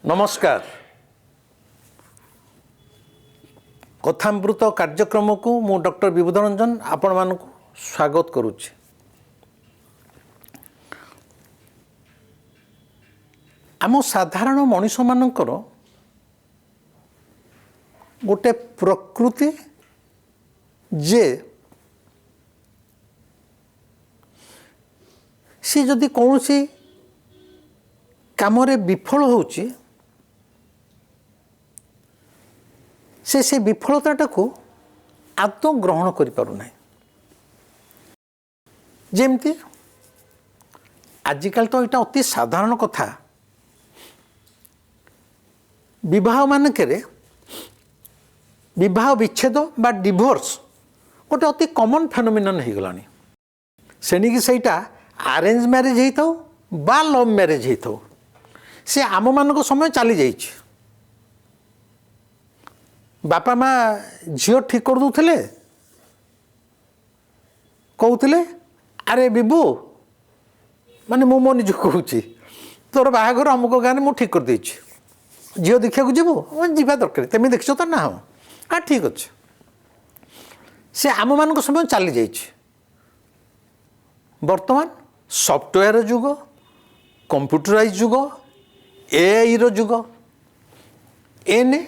नमस्कार कथामृत कार्यक्रम को मु डॉक्टर विबुध रंजन आपण मानक स्वागत करुच्ची। आम साधारण मनीष मानकर गोटे प्रकृति जे सी जदि कौन सी कामरे विफल होची से विफलता को आदौ ग्रहण करि पारु नाही। जेमती आजिकल तो यहाँ अति साधारण कथा विवाह मानकरे विवाह विच्छेद बा डिवोर्स गोटे अति कॉमन फेनोमिनन हो गलानी। सेणिकी सेटा अरेंज मैरिज होता बा लव मैरिज होता से आम मान समय चली जाइए। बापा माँ झील ठीक कर दूले कहते अरे बिबू माने मु मो निज कहूँ तोर बाहागर अमुक गाँव में ठीक कर दे झील देखा जीवु जीवा दरकार तेमी देख तो ना हाँ ठीक अच्छे से आम मान समय चली जाइए। बर्तमान सॉफ्टवेयर जुग कंप्यूटराइज जुग एआई रो जुग एने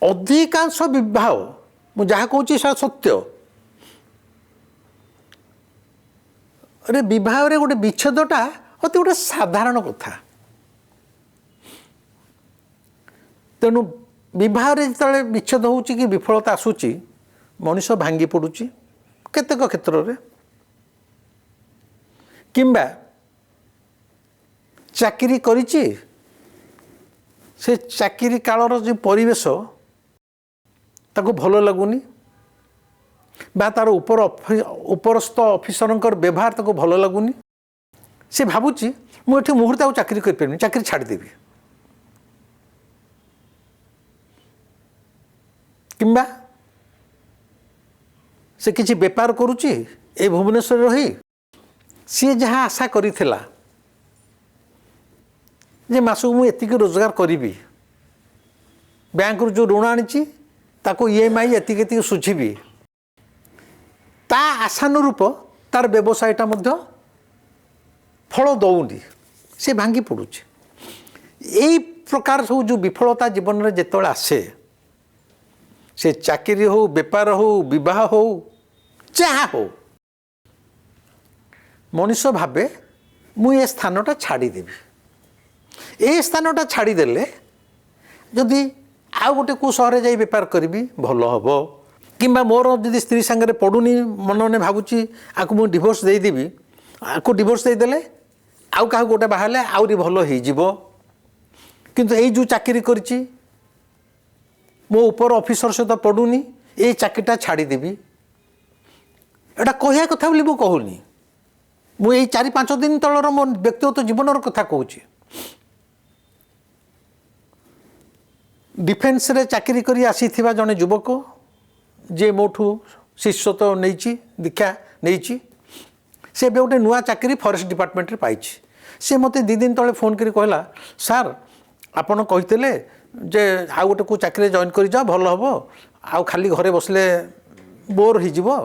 अधिकांश विवाह मु जहाँ कहूँ सत्य अरे विवाह रे गोटे विच्छेदटा अति गोटे साधारण कथा। तेणु विवाह रे जिते विच्छेद हो कि विफलता आसूची मनीष भांगी पड़ुची केतेक क्षेत्र रे किंबा चाकरी करिची से चाकरी कालर जो परिवेश ताको भल लगुनी बा तार उपरस्थ ऑफिसर व्यवहार ताको भल लगुनी से भावुची मुझे मुहूर्त आउ चाकरी कर चाकरी छाड़देवी किंबा से किसी बेपार करुच्ची ए भुवनेश्वर रही सी जहाँ आशा करिथिला जे मासक मु एतिक रोजगार करी बैंक जो ऋण आनी ताको ईएमआई एतिक सुझी ता आशानुरूप तार व्यवसायटा मध्य फल दौनी से भांगी पड़ुଛି। यही प्रकार सब जो विफलता जीवन में जिते आसे से चाकरी हो बेपार हो विवाह हो जहाँ हो मनीष भावे मु ये स्थानटा छाड़देवी ए स्थानटा छाड़देले जदि आउ गोटे को सहर जाई बेपार करी भल हम किंबा मोर जदि स्त्री सांगे पड़ुनी मन ने भावुची आपको मुझे डिवोर्स देदेवी आपको डिवोर्स देदेले आउ क्या गोटे बाहर आहरी भल हो किंतु यही जो चाकरी करिची मो ऊपर ऑफिसर सहित पड़ुनी ये चाकरीटा छाड़देवी एटा कहया कथा बोली मु कहूनी मु यही 4-5 दिन तलर मो व्यक्तिगत जीवन कथा कहूँ। डिफेन्स रे चाकरी करी आसी जड़े युवक जे मोठू शिष्य तो नहीं दीक्षा नहीं से गोटे नुआ चाकरी फॉरेस्ट डिपार्टमेंट रे पाई से मते 2 दिन तले फोन करी कहला सर आपन कहितले जे आ गोटे को चाकरी जॉइन करी जा भल हम आउ खाली घरे बसले बोर हो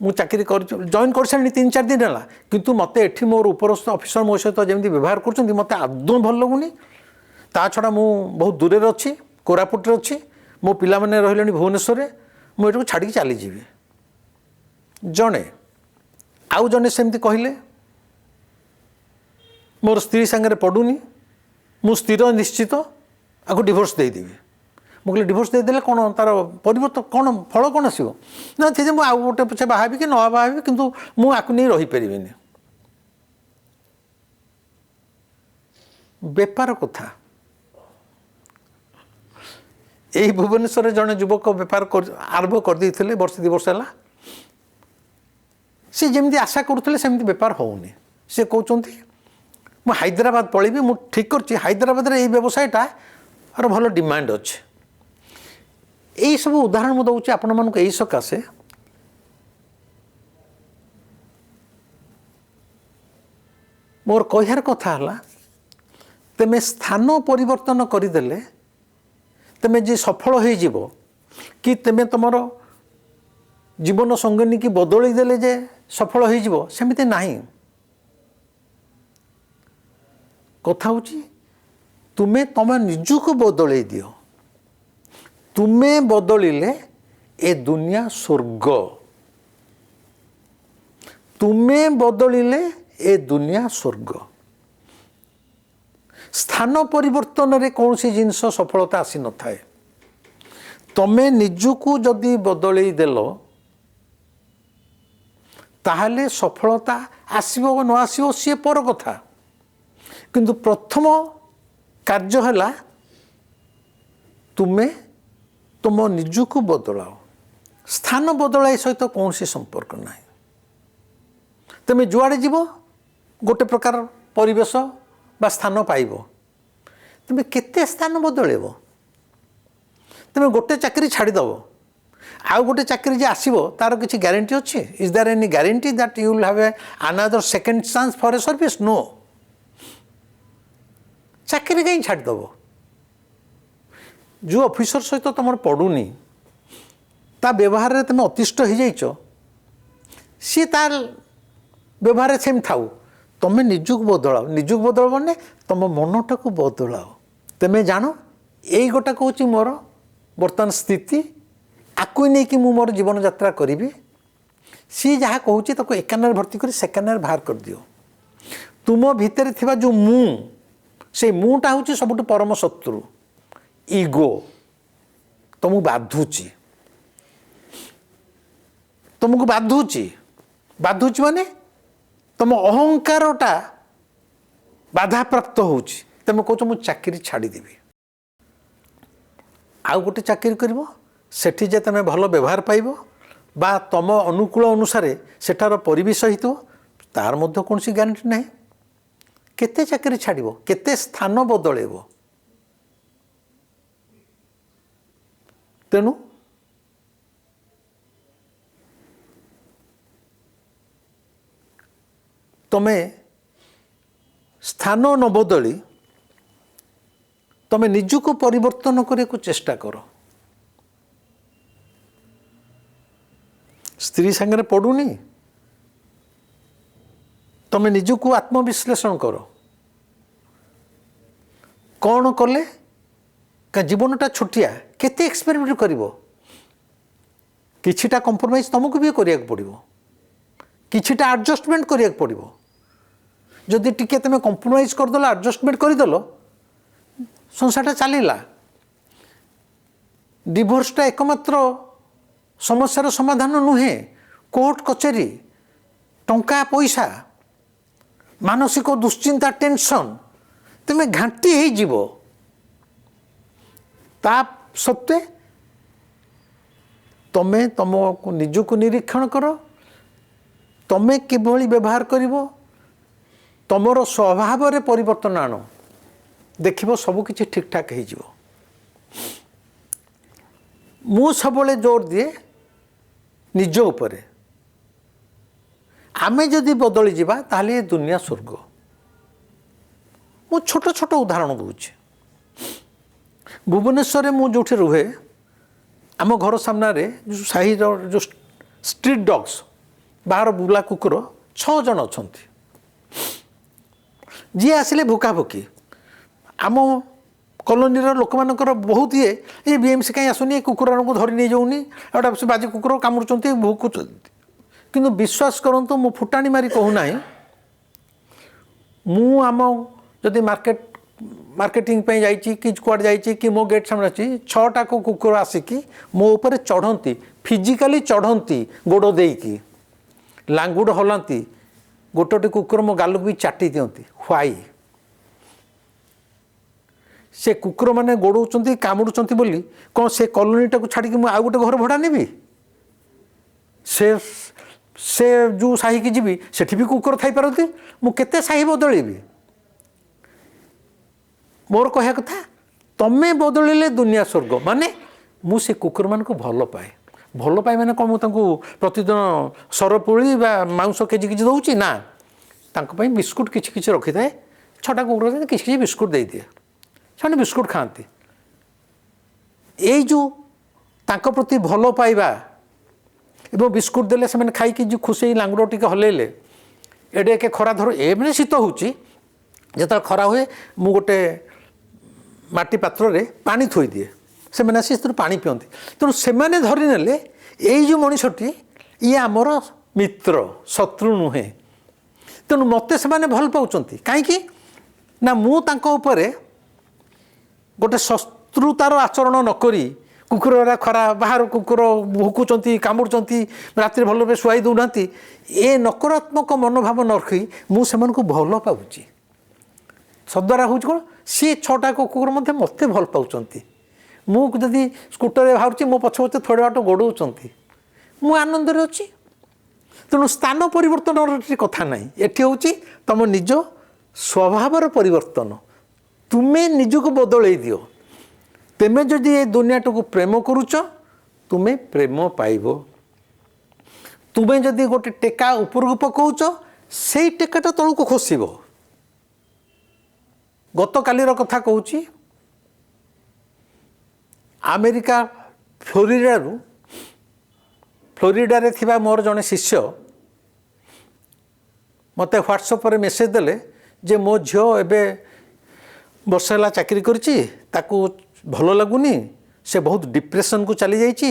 मु चाकरी कर जॉइन कर सारी 3-4 दिन है किंतु मते एठी मोर उपरस्थ ऑफिसर मो सहित जमी व्यवहार कर मत आदौ भल लगुनि ता छड़ा मु बहुत दूर अच्छी कोरापुट अच्छी मो पिला माने रहिले भुवनेश्वर मुझे छाड़ी चली जी जड़े आउ जड़े सेमती कहले मोर स्त्री सांगे पड़ुनी मु स्थिर निश्चित आपको डिवोर्स देदेवी मुझे डिवोर्स देदेले कौन तार परिवर्तन कौन फल कौन आसो ना थे मुझे आउ गोटे पछे बाहाबी कि न बाहाबी किंतु मु आपको नहीं रहीपरि बेपार कथा यही भुवनेश्वर जड़े युवक बेपार आरंभ करदे वर्ष 2 वर्ष है सी जमी आशा करुले सेमती बेपार होनी से कहते मु हैदराबाद पलैबी मु ठीक कर हैदराबाद रे व्यवसायटा भल डिमांड अच्छे। यही सब उदाहरण मुझे दूसरी आपण मानक यही सकाशे मोर कहार कथा है तेमे स्थान परिवर्तन करदेले तेमे जे सफल हो कि तेमे तुमर जीवन संगिनी की बदल देले जे सफल हो सेमती नहीं। कथा हूँ तुमे तुम निजक बदल दियो। तुमे बदलिले ए दुनिया स्वर्ग। तुमे बदलिले ए दुनिया स्वर्ग। स्थान परिवर्तन रे कौन सी जिनस सफलता आसी न थाए। तमे निजकू जदि बदल देल ताहले सफलता आसीबो न आसीबो सी पर कथा, किंतु प्रथम कार्य है तुमे तुम निजकू बदलाओ। स्थान बदलाई सहित कौन सी संपर्क ना। तुम जुआड़े जीव गोटे प्रकार परिवेश बा स्थान पाइब। तुम केते स्थान बदलेब। तुम गोटे चाकरी छाड़ीदेव आउ गोटे चाकरी जे आसीबो तार किसी ग्यारंटी अच्छी। Is there any guarantee that you will have another second chance for a service? No. चाकरी कहीं छाड़ीदेव। जो ऑफिसर सहित तुम पड़ूनी ता व्यवहार रे तुम अतिष्ठ हो जाइछ, सी तार व्यवहार सेम थाऊ। तुम निजुक बदलाओ। निजुक बदल माने तुम मनटा को बदलाओ। तुम्हें जान यही गोटा कौच मोर बर्तमान स्थिति आकु नहीं कि मोर जीवन यात्रा करी। सी जहाँ कहूँ ताको एकान भर्ती कर सेकान बाहर कर दियो। तुम भितर थिबा जो मु से मुटा हूँ सबुठ परम शत्रु। इगो तुमको बाधुची। तुमको बाधुची। बाधुची माने तुम अहंकारटा बाधा प्राप्त होची। तुम कौच मु चाकरी छाड़ीदेवी आउ गोटे चाकरी कर सेठी जे तुम भल व्यवहार पाइब बा तुम अनुकूल अनुसार सेठार परिवेश हित तार मध्य कौन सी ग्यारंटी ना। केते चाकरी छाड़ब, केते स्थान बदलेब। तेणु तमे स्थान न बदली तमे निजको परिवर्तन करने को चेष्टा कर। स्त्री संगे पड़ूनी तमे निजको आत्मविश्लेषण कर। कौन कले का जीवनटा छोटिया केते एक्सपेरिमेंट करिवो। किछिटा कंप्रोमाइज तुमको भी करिया पड़िवो, किछिटा एडजस्टमेंट करिया पड़िवो। जदि टिके तुम कंप्रोमाइज करदेल एडजस्टमेंट करदेल संसारटा चलला। डिवोर्सटा एकमात्र समस्यार समाधान नुहे। कोर्ट कचेरी टंका पैसा मानसिक दुश्चिंता टेंशन तुम घाटी हो जीवो। ता सत्वे तमें तुमको निजको निरीक्षण कर। तमें किभली व्यवहार करिवो, तुमर स्वभाव रे परिवर्तन आण। देखिबो सबकिछि ठीक ठाक हो जीवो। मु सबले जोर दिए निज उपरे। आमे जदि बदली जिबा ताहले दुनिया स्वर्ग। मु छोट छोट उदाहरण दूची। भुवनेश्वर मु जोठी रुहे आम घर सामने जो साही जो स्ट्रीट डॉग्स बाहर बुला कुकुर 6 जन अच्छा। जी आसिले भुका भुकी आम कॉलोनी लोक मानकर बहुत ये बीएमसी कहीं आसुनी कुकुर को धरी नहीं जाऊनी गोटे बाजी कुकुर कामुड़ भुकुच। किंतु विश्वास करंतु मु फुटाणी मारी कहूना मु आम जदि मार्केटिंग पे जाइए कि कुआड जाइए कि मो गेट सामने अच्छी 6टा को कुकुर आसिकी मो ऊपर चढ़ती फिजिकाली चढ़ती गोड़ देकी लांगुड़ हलांती गोटे कुकुर मो गालू भी चाटी दियंती। व्हाई से कुकुर माने गोड़ौं कामुड़ुंट बोली कौन से कॉलोनीटा को छाड़ी मुझे आउ गोटे घर भड़ा नेबी? से जो साही की जीवी सेठी भी कुकुर थाई पारती मु केते साही बदलेबी? मोर कह कथा तमे बदलिले दुनिया स्वर्ग। माने मु से कुकुर मान को भल पाए। भल पाए मैंने कौन मुझे प्रतिदिन सरपुड़ी मांस केजी किसी दौची ना बिस्कुट किसी किसी रखी थाए ଛଅଟା କୁକୁର କିଛି କିଛି ବିସ୍କୁଟ୍ ଦେଇଦିଏ, ସେମାନେ ବିସ୍କୁଟ୍ ଖାଆନ୍ତି। ଏଇ ଯେଉଁ ତାଙ୍କ ପ୍ରତି ଭଲ ପାଇବା ଏବଂ ବିସ୍କୁଟ୍ ଦେଲେ ସେମାନେ ଖାଇକି ଯେଉଁ ଖୁସି ହେଇ ଲାଙ୍ଗୁଡ଼ ଟିକେ ହଲେଇଲେ, ଏଡ଼େ ଏକେ ଖରା ଧର ଏମାନେ ଶୀତ ହେଉଛି, ଯେତେବେଳେ ଖରା ହୁଏ ମୁଁ ଗୋଟେ ମାଟି ପାତ୍ରରେ ପାଣି ଥୋଇଦିଏ, ସେମାନେ ଆସି ସେଥିରୁ ପାଣି ପିଅନ୍ତି। ତେଣୁ ସେମାନେ ଧରିନେଲେ ଏଇ ଯେଉଁ ମଣିଷଟି ଇଏ ଆମର ମିତ୍ର, ଶତ୍ରୁ ନୁହେଁ। ତେଣୁ ମୋତେ ସେମାନେ ଭଲ ପାଉଛନ୍ତି କାହିଁକି ନା ମୁଁ ତାଙ୍କ ଉପରେ ଗୋଟେ ଶତ୍ରୁତାର ଆଚରଣ ନକରି, କୁକୁରରା ଖରା ବାହାର କୁକୁର ଭୁକୁଛନ୍ତି, କାମୁଡ଼ୁଛନ୍ତି, ରାତିରେ ଭଲ ଭାବେ ଶୁଆଇ ଦେଉନାହାନ୍ତି, ଏ ନକାରାତ୍ମକ ମନୋଭାବ ନ ରଖି ମୁଁ ସେମାନଙ୍କୁ ଭଲ ପାଉଛି। ସଦ୍ୱାରା ହେଉଛି କ'ଣ, ସିଏ 6ଟା କୁକୁର ମଧ୍ୟ ମୋତେ ଭଲ ପାଉଛନ୍ତି। ମୁଁ ଯଦି ସ୍କୁଟରରେ ବାହାରୁଛି ମୋ ପଛ ପଛେ ଥୋଡ଼େ ବାଟ ଗୋଡ଼ଉଛନ୍ତି, ମୁଁ ଆନନ୍ଦରେ ଅଛି। ତେଣୁ ସ୍ଥାନ ପରିବର୍ତ୍ତନର ଏଠି କଥା ନାହିଁ, ଏଠି ହେଉଛି ତୁମ ନିଜ ସ୍ୱଭାବର ପରିବର୍ତ୍ତନ। ତୁମେ ନିଜକୁ ବଦଳେଇ ଦିଅ। ତୁମେ ଯଦି ଏ ଦୁନିଆଟାକୁ ପ୍ରେମ କରୁଛ, ତୁମେ ପ୍ରେମ ପାଇବ। ତୁମେ ଯଦି ଗୋଟେ ଟେକା ଉପରକୁ ପକାଉଛ, ସେଇ ଟେକାଟା ତଳକୁ ଖସିବ। ଗତକାଲିର କଥା କହୁଛି, ଆମେରିକା ଫ୍ଲୋରିଡ଼ାରେ ଥିବା ମୋର ଜଣେ ଶିଷ୍ୟ ମୋତେ ହ୍ୱାଟ୍ସଆପ୍ରେ ମେସେଜ୍ ଦେଲେ ଯେ ମୋ ଝିଅ ଏବେ ବର୍ଷ ହେଲା ଚାକିରି କରିଛି, ତାକୁ ଭଲ ଲାଗୁନି, ସେ ବହୁତ ଡିପ୍ରେସନ୍କୁ ଚାଲିଯାଇଛି,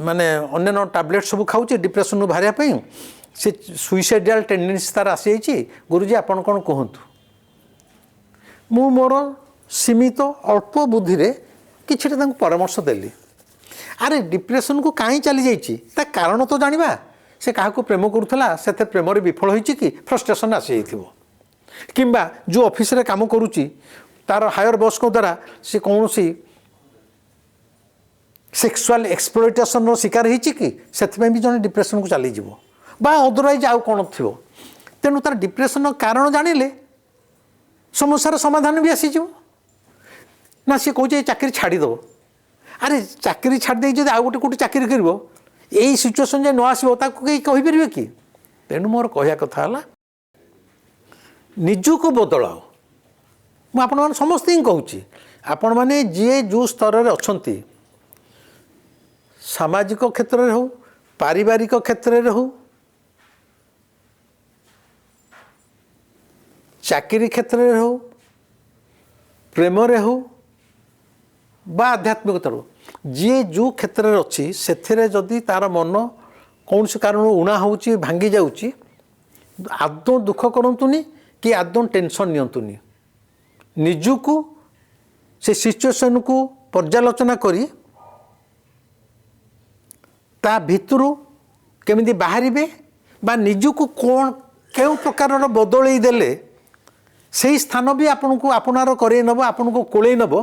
ମାନେ ଅନ୍ୟାନ୍ୟ ଟାବଲେଟ୍ ସବୁ ଖାଉଛି ଡିପ୍ରେସନ୍ରୁ ବାହାରିବା ପାଇଁ, ସେ ସୁଇସାଇଡାଲ୍ ଟେଣ୍ଡେନ୍ସି ତା'ର ଆସିଯାଇଛି। ଗୁରୁଜୀ ଆପଣ କ'ଣ କୁହନ୍ତୁ? ମୁଁ ମୋର ସୀମିତ ଅଳ୍ପ ବୁଦ୍ଧିରେ କିଛିଟା ତାଙ୍କୁ ପରାମର୍ଶ ଦେଲି। ଆରେ ଡିପ୍ରେସନ୍କୁ କାହିଁ ଚାଲିଯାଇଛି ତା କାରଣ ତ ଜାଣିବା। ସେ କାହାକୁ ପ୍ରେମ କରୁଥିଲା, ସେଥିରେ ପ୍ରେମରେ ବିଫଳ ହୋଇଛି କି ଫ୍ରଷ୍ଟ୍ରେସନ୍ ଆସିଯାଇଥିବ, କିମ୍ବା ଯେଉଁ ଅଫିସରେ କାମ କରୁଛି ତା'ର ହାୟର ବସ୍ଙ୍କ ଦ୍ୱାରା ସେ କୌଣସି ସେକ୍ସୁଆଲ୍ ଏକ୍ସପ୍ଲୋଇଟେସନ୍ର ଶିକାର ହେଇଛି କି, ସେଥିପାଇଁ ବି ଜଣେ ଡିପ୍ରେସନ୍କୁ ଚାଲିଯିବ, ବା ଅଦରୱାଇଜ୍ ଆଉ କ'ଣ ଥିବ। ତେଣୁ ତା'ର ଡିପ୍ରେସନ୍ର କାରଣ ଜାଣିଲେ ସମସ୍ୟାର ସମାଧାନ ବି ଆସିଯିବ। ନା ସିଏ କହୁଛି ଏ ଚାକିରି ଛାଡ଼ିଦେବ। ଆରେ ଚାକିରି ଛାଡ଼ିଦେଇ ଯଦି ଆଉ ଗୋଟେ କେଉଁଠି ଚାକିରି କରିବ, ଏଇ ସିଚୁଏସନ୍ ଯାଏ ନ ଆସିବ ତାକୁ କେହି କହିପାରିବେ କି? ତେଣୁ ମୋର କହିବା କଥା ହେଲା, ନିଜକୁ ବଦଳାଅ। ମୁଁ ଆପଣମାନେ ସମସ୍ତଙ୍କୁ କହୁଛି, ଆପଣମାନେ ଯିଏ ଯେଉଁ ସ୍ତରରେ ଅଛନ୍ତି, ସାମାଜିକ କ୍ଷେତ୍ରରେ ହେଉ, ପାରିବାରିକ କ୍ଷେତ୍ରରେ ହେଉ, ଚାକିରି କ୍ଷେତ୍ରରେ ହେଉ, ପ୍ରେମରେ ହେଉ ବା ଆଧ୍ୟାତ୍ମିକତାରୁ, ଯିଏ ଯେଉଁ କ୍ଷେତ୍ରରେ ଅଛି ସେଥିରେ ଯଦି ତା'ର ମନ କୌଣସି କାରଣରୁ ଉଣା ହେଉଛି, ଭାଙ୍ଗି ଯାଉଛି, ଆଦୌ ଦୁଃଖ କରନ୍ତୁନି କି ଆଦୌ ଟେନସନ୍ ନିଅନ୍ତୁନି। ନିଜକୁ ସେ ସିଚୁଏସନ୍କୁ ପର୍ଯ୍ୟାଲୋଚନା କରି ତା ଭିତରୁ କେମିତି ବାହାରିବେ ବା ନିଜକୁ କ'ଣ କେଉଁ ପ୍ରକାରର ବଦଳେଇ ଦେଲେ ସେହି ସ୍ଥାନ ବି ଆପଣଙ୍କୁ ଆପଣାର କରେଇ ନେବ, ଆପଣଙ୍କୁ କୋଳେଇ ନେବ,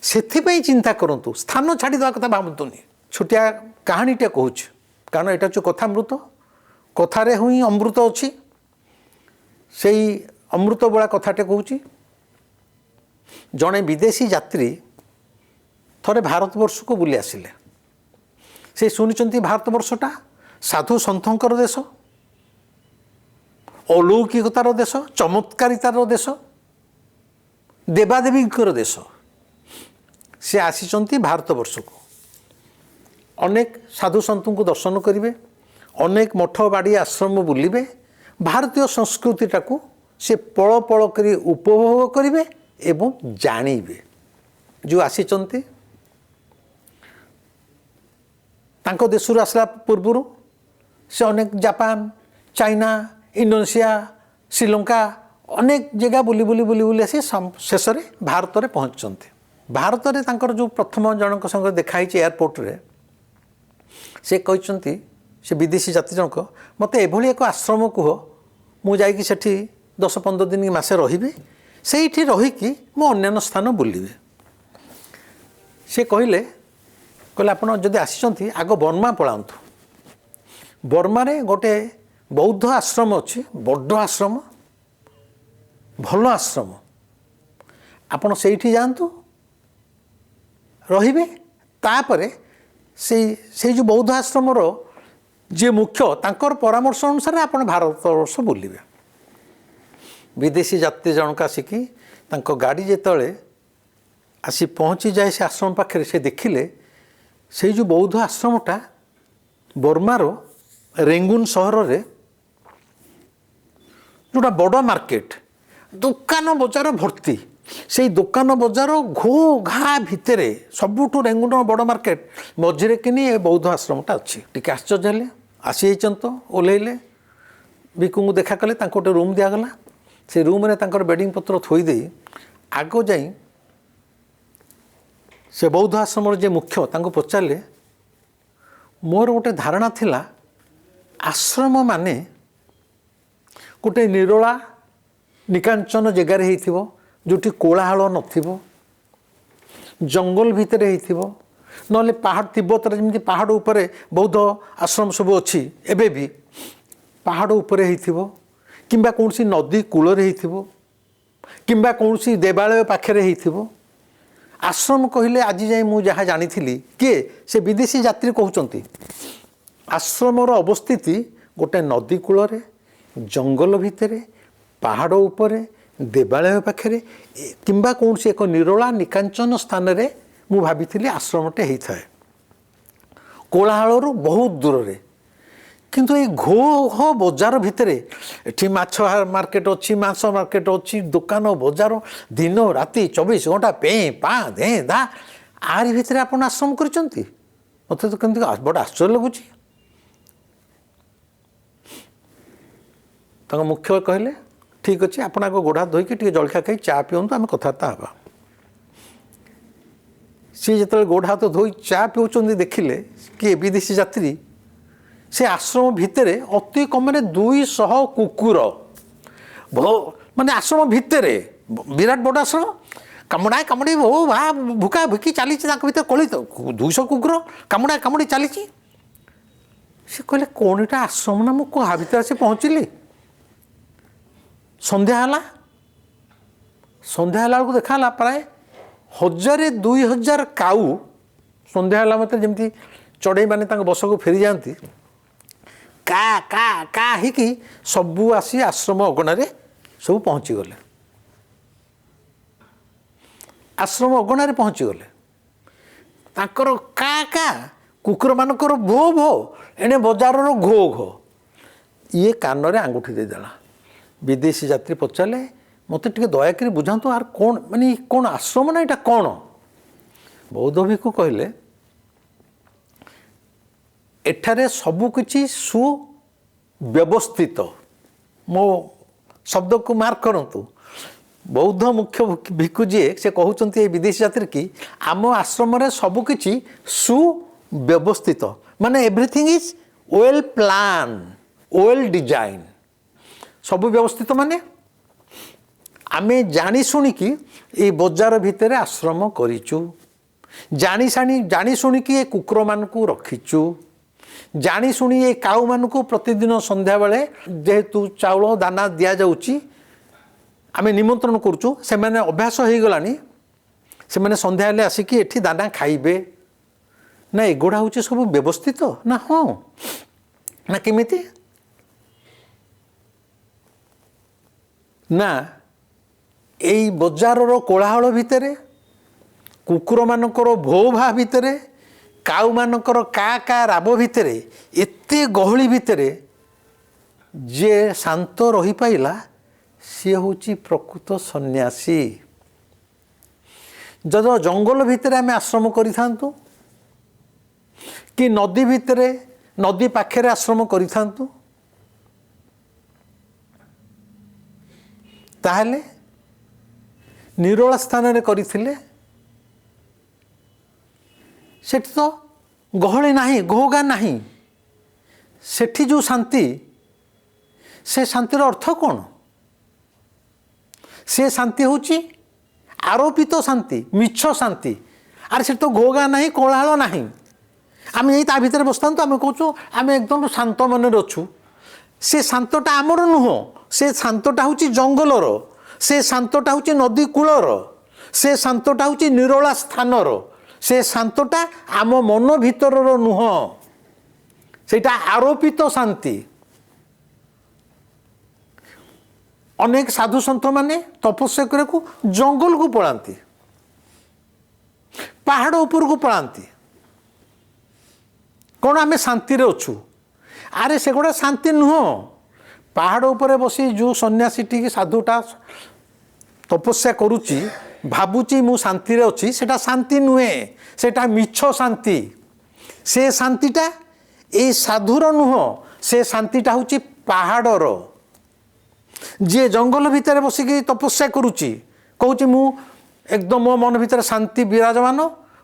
ସେଥିପାଇଁ ଚିନ୍ତା କରନ୍ତୁ। ସ୍ଥାନ ଛାଡ଼ିଦେବା କଥା ଭାବନ୍ତୁନି। ଛୋଟିଆ କାହାଣୀଟେ କହୁଛି, କାରଣ ଏଇଟା ହେଉଛି କଥାମୃତ, କଥାରେ ହିଁ ଅମୃତ ଅଛି। ସେଇ ଅମୃତ ଭଳିଆ କଥାଟେ କହୁଛି। ଜଣେ ବିଦେଶୀ ଯାତ୍ରୀ ଥରେ ଭାରତବର୍ଷକୁ ବୁଲି ଆସିଲେ। ସେ ଶୁଣିଛନ୍ତି ଭାରତବର୍ଷଟା ସାଧୁ ସନ୍ଥଙ୍କର ଦେଶ, ଅଲୌକିକତାର ଦେଶ, ଚମତ୍କାରିତାର ଦେଶ, ଦେବାଦେବୀଙ୍କର ଦେଶ। ସେ ଆସିଛନ୍ତି ଭାରତବର୍ଷକୁ, ଅନେକ ସାଧୁ ସନ୍ଥଙ୍କୁ ଦର୍ଶନ କରିବେ, ଅନେକ ମଠ ବାଡ଼ି ଆଶ୍ରମ ବୁଲିବେ, ଭାରତୀୟ ସଂସ୍କୃତିଟାକୁ ସେ ପଳ ପଳ କରି ଉପଭୋଗ କରିବେ ଏବଂ ଜାଣିବେ। ଯେଉଁ ଆସିଛନ୍ତି ତାଙ୍କ ଦେଶରୁ ଆସିଲା ପୂର୍ବରୁ ସେ ଅନେକ ଜାପାନ, ଚାଇନା, ଇଣ୍ଡୋନେସିଆ, ଶ୍ରୀଲଙ୍କା ଅନେକ ଜାଗା ବୁଲି ବୁଲି ବୁଲି ବୁଲି ଆସି ଶେଷରେ ଭାରତରେ ପହଞ୍ଚିଛନ୍ତି। ଭାରତରେ ତାଙ୍କର ଯେଉଁ ପ୍ରଥମ ଜଣଙ୍କ ସଙ୍ଗେ ଦେଖା ହେଇଛି ଏୟାରପୋର୍ଟରେ, ସେ କହିଛନ୍ତି, ସେ ବିଦେଶୀ ଯାତ୍ରୀ ଜଣକ, ମୋତେ ଏଭଳି ଏକ ଆଶ୍ରମ କୁହ, ମୁଁ ଯାଇକି ସେଠି 10-15 ଦିନ ମାସେ ରହିବି, ସେଇଠି ରହିକି ମୁଁ ଅନ୍ୟାନ୍ୟ ସ୍ଥାନ ବୁଲିବି। ସେ କହିଲେ ଆପଣ ଯଦି ଆସିଛନ୍ତି ଆଗ ବର୍ମା ପଳାନ୍ତୁ। ବର୍ମାରେ ଗୋଟେ ବୌଦ୍ଧ ଆଶ୍ରମ ଅଛି, ବଡ଼ ଆଶ୍ରମ, ଭଲ ଆଶ୍ରମ, ଆପଣ ସେଇଠି ଯାଆନ୍ତୁ, ରହିବେ। ତାପରେ ସେଇ ଯେଉଁ ବୌଦ୍ଧ ଆଶ୍ରମର ଯିଏ ମୁଖ୍ୟ, ତାଙ୍କର ପରାମର୍ଶ ଅନୁସାରେ ଆପଣ ଭାରତବର୍ଷ ବୁଲିବେ। विदेशी यात्री जनक आसिकी गाड़ी जेतले आसी पहुँची जाए से आश्रम पाखे से देखिले से जो बौद्ध आश्रमटा बर्मार रेंगुन सहर रे जोटा बड़ मार्केट दुकान बजार भर्ती से दुकान बजार घो घा भितर सबुठ रेंगुन बड़ मार्केट मझे कि बौद्ध आश्रमटा अच्छी टी आश्चर्य हेले आसी तो ओह्लैले भिकु को देखा कले गोटे रूम दिगला से रूम रे बेडिंग पत्र थोईदे आग जाई से बौद्ध आश्रम जे मुख्य तांको पचारे मोर गोटे धारणा थिला आश्रम माने गोटे निरोला निकांचन जगार हो जोटी कोलाहल नथिबो जंगल भितर हो नले पहाड़ तिब्बतर जमी पहाड़ उपरे बौद्ध आश्रम सब अच्छी एबे भी पहाड़ उपरे हो किंबा कौन सी नदी कूल हो किंबा कौन सी देवालय पाखे हो आश्रम कहले आज जाए मुझे जहाँ जानी किए से विदेशी यात्री कहते आश्रमर अवस्थिति गोटे नदी कूल जंगल भितर पहाड़ उपरे देवालय पाखे किंबा कौन सी एक निरोला निकांचन स्थान रे मु भाभी आश्रमटे होता है कोलाहल बहुत दूर रे किंतु ये घो बजार भितर एठी माछ मार्केट अच्छी मांस मार्केट अच्छी दुकान बजार दिन राति 24 घंटा पे पा दे दा आरी भितर आपण आश्रम करचंती मत तो कमी बड़ आश्चर्य लगुच मुख्य कहले ठीक अच्छे आप गोड़ हाथ धोईकी जलखिया खाई चा पिंतु आम कथबार्ता हाँ सी जो गोड़ हाथ धोई चा पिउछंती देखिले कि विदेशी यात्री से आश्रम भितर अति कम 200 कुकुर माने आश्रम भितर विराट बड़ आश्रम कामुड़ा कामुड़ी भो भा भुका भुकी चली भर कली 200 कुकुर कामुड़ा कामुड़ी चली से कहले कौन एटा आश्रम ना मुझे क्या भितर से पहुँचली संध्या को देखा प्राय 1000-2000 काऊ संध्या मत जमी चढ़ई मैंने बस को फेरी जाती का का का हिकी सबू आसी आश्रम अगणार सब पहुँची गले आश्रम अगणार पहुँची गले ताकर का का कुकुर मानकर भो भो एने बजार घो घो ये कान रे आंगुठी देदेला विदेशी यात्री पचारे मत टे दयाकरी बुझातु आर कौन माने कौन आश्रम ना यहाँ कौन बौद्ध भिक्षु कहले एठारे सबुकिछि सुव्यवस्थित मो शब्द को मार्क करंतु बौद्ध मुख्य भिक्षु जी से कहते विदेशी यात्री की आम आश्रम रे सबुकिछि सुव्यवस्थित माने everything is well plan well design सब व्यवस्थित माने आमे जानी शुणिकी ये बजार भितर आश्रम करिचु जानी शुणिकी ये कुकुर मान को रखीचु जानी शुणी ये काऊ मान को प्रतिदिन संध्या बेले जेहेतु चाउल दाना दि जाऊँगी आमे निमंत्रण करुचु से मैंने अभ्यास हो गलानी से मैंने संध्या हेले आसिकी एठी दाना खाइबे ना एगुड़ा हूँ सब व्यवस्थित ना हाँ ना केमिति ना एई बजार कोलाहल भितर कुकुर मानकर भो भा भितर काऊ मानकर का का राब भितर एते गहली भितर जे शांत रही पाइला सी हूँ प्रकृत सन्यासी जद जंगल भितर आम आश्रम करि थांतु कि नदी भितर नदी पाखे आश्रम करि थांतु ताहले निरोला स्थान रे करिथिले सेठी तो गहली नाही घोगा नाही सेठी जो शांति से शांतिर अर्थ कौन से शांति होची आरोपित शांति मिछ शांति आर से तो घोगा नहीं कोलाहल नहीं आम यही ता भीतर बसता तो आम कहूँ आम एकदम शांत मन अच्छु से शांतटा आमर नुह से शांतटा हूँ जंगलर से शांतटा हूँ नदी कूलर से शांतटा हूँ निरोला स्थानर से शांतटा आम मन भीतर नुह सेटा आरोपित शांति अनेक साधु सन्थ मैंने तपस्या करने जंगल को पलांती, पहाड़ उपर को पलांती। कौन आम शांति अच्छु? अरे से गुड़ा शांति नुह। पहाड़ उपर बसी जो सन्यासी टी साधुटा तपस्या करुच्ची भावुची मु शांति रे अच्छी, सेटा शांति नुहे, सेटा मिछ शांति। से शांतिटा ये साधुर नुह, से शांतिटा हूँ पहाड़र। जी जंगल भितर बसिकी तपस्या करुच्ची कहूँ मु एकदम मो मन भितर शांति विराजमान,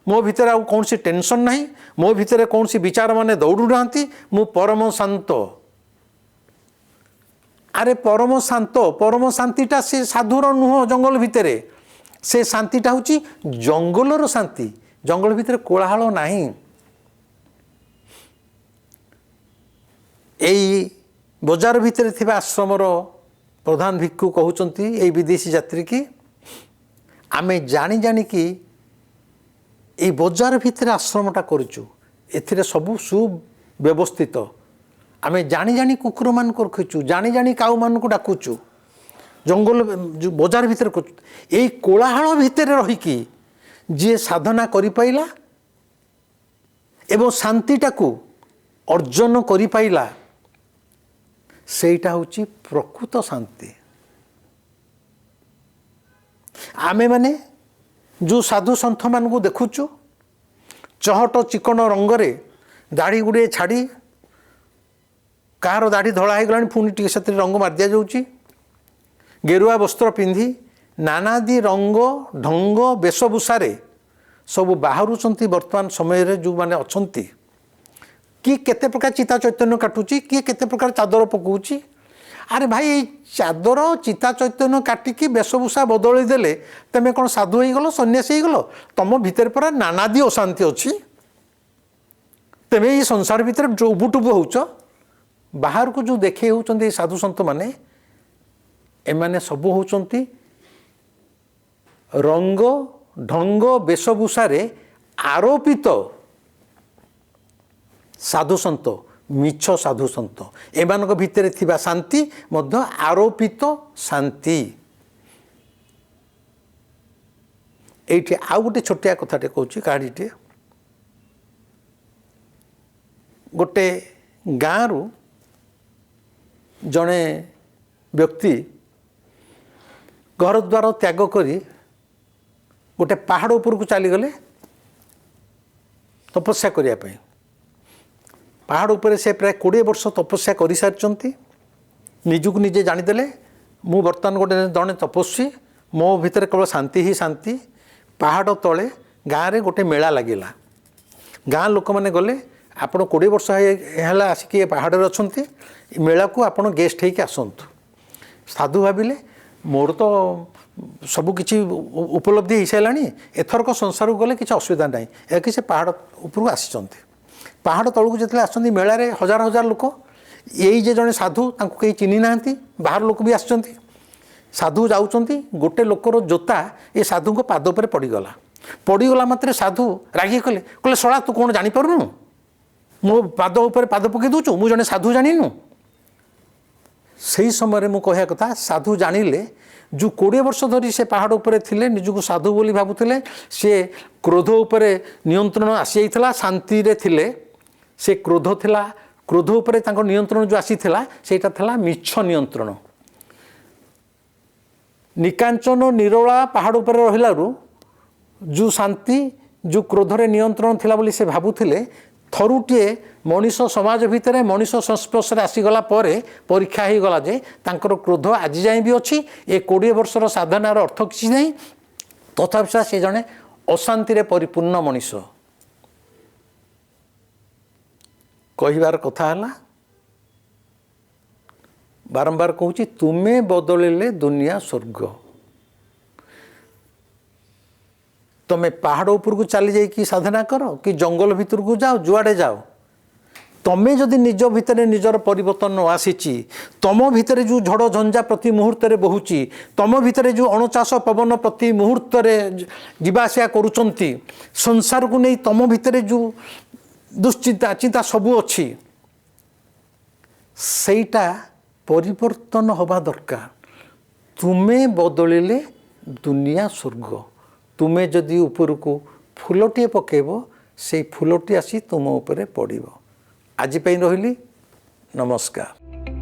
मो भितर आउ कौन सी टेंशन नहीं, मो भितर कौन सी विचार माने दौड़ू ना, मु परम शांत। अरे परम शांत परम शांतिटा से साधुर नुह जंगल भितर, से शांतिटा हूँ जंगलर शांति। जंगल भितर कोलाहल नहीं। एई बजार भितर थिबा आश्रमर प्रधान भिक्षु कहउचंती एई विदेशी यात्री की आमे जानी जानी कि एई बजार भितर आश्रमटा करूचु, एथिरे सब सुव्यवस्थित। आमे जानी जानी कुकुर मान को रखुचु, जानी जानी काऊ मान को डाकुचु, जंगल जो बजार भितर करूचु। एई कोलाहल भितर रहिकी जे साधना करि पाइला एवं शांतिटाकू अर्जन करि पाइला, सेटा होची प्रकृत शांति। आमे माने जो साधु सन्थ मान को देखुचु चहट चिकन रंगरे दाढ़ी गुड़े छाड़ी, कार दाढ़ी धड़ा हो गलानी पुणी टी से रंग मार दि जाऊँगी, गेरुआ वस्त्र पिंधि नानादी रंग ढंग वेशभूषारे सब बाहरुचंती। वर्तमान समय जो माने अछंती किए केते प्रकार चिता चैतन्य काटुची, किए केते प्रकार चादर पकाउची। अरे भाई चादर चिता चैतन्य काटिकी वेशभूषा बदल देले तमें कौन साधु हो गल, सन्यासी हो गल? तुम भितर पर नानादी अशांति अच्छी। तेमें ये संसार भितर जो उबुटुबु होच, बाहर को जो देखे होचंती साधु सन्त माने, एमाने सब होचंती रंग ढंग वेशभूषारे आरोपित साधु सन्त, मिछ साधु सन्त। एमानक भितर थिबा शांति मध्य आरोपित शांति। एइठी आउ गोटे छोटिया कथाटे कहूँ कहानीटे। गोटे गाँरु जड़े व्यक्ति घर द्वार त्याग करी गोटे पहाड़ उपर को चलीगले तपस्या करने। पहाड़ उपर से प्राय 20 वर्ष तपस्या कर सारी, निजुक निजे जानीदे मु बर्तमान गोटे जड़े तपस्वी, मो भितर केवल शांति ही शांति। पहाड़ तले गाँव में गोटे मेला लगिला, गाँ लोक मैंने गले आपण 20 वर्ष है आसिक पहाड़ अच्छा मेला को आपण गेस्ट होकर आसतु। साधु भाविले मोर तो सबकि उपलब्धि हो सारा, एथरक संसार को गले किसी असुविधा ना, एक से पहाड़ उपरको आसी। पहाड़ तलू जो आसती मेला रे हजार हजार लोक, यही जे जड़े साधु तांको कहीं चिन्ह ना, बाहर लोक भी आसुँच। साधु जाऊँच, गोटे लोकर जोता ये साधु को पाद पर पड़गला मात्र साधु रागी कले कहले शला तू कौन जानीपारूनु, मो पाद उपर पाद पकई दूचु, मु जड़े साधु जानिनु। से समय मु कहया कथा साधु जानिले जो 20 वर्ष धरी से पहाड़ उपर थिले, निजको साधु बोली भाबुथिले, से क्रोध उपर नियंत्रण आसी जाइथिला, शांति रे थिले। से क्रोध थिला, क्रोध उपर तांको नियंत्रण जो आसी थिला सेटा थिला मिछ नियंत्रण। निकांचन निरोला पहाड़ उपर रहिलारु जो शांति जो क्रोध रे नियंत्रण थिला बोली से भाबुथिले, थरुटिए मनीष समाज भितर मनीष संस्पर्श आसीगला परीक्षा हो गला जे तांकर क्रोध आज जाए भी अच्छी। ये 20 वर्षर साधनार अर्थ किसी नहीं, तथापि से जड़े अशांति परिपूर्ण मनीष। कहिबार कथा है बारंबार कहूँ तुमे बदलिले दुनिया स्वर्ग। तमें पहाड़ उपर को चली जाइए साधना करो कि जंगल भितर को जाओ, जुआड़े जाओ, तमें जदि निज भितर निजर परिवर्तन न आसीची, तम भितर जो झड़ झंझा प्रति मुहूर्त बहुची, तम भितर जो अणचाष पवन प्रति मुहूर्त जीवासिया करुचंती, संसार को नहीं तम भितर जो दुश्चिंता चिंता सबू अच्छी, सेटा परिवर्तन हवा दरकार। ତୁମେ ବଦଳିଲେ ଦୁନିଆ ସ୍ୱର୍ଗ। ତୁମେ ଯଦି ଉପରକୁ ଫୁଲଟିଏ ପକାଇବ ସେଇ ଫୁଲଟି ଆସି ତୁମ ଉପରେ ପଡ଼ିବ। ଆଜି ପାଇଁ ରହିଲି, ନମସ୍କାର।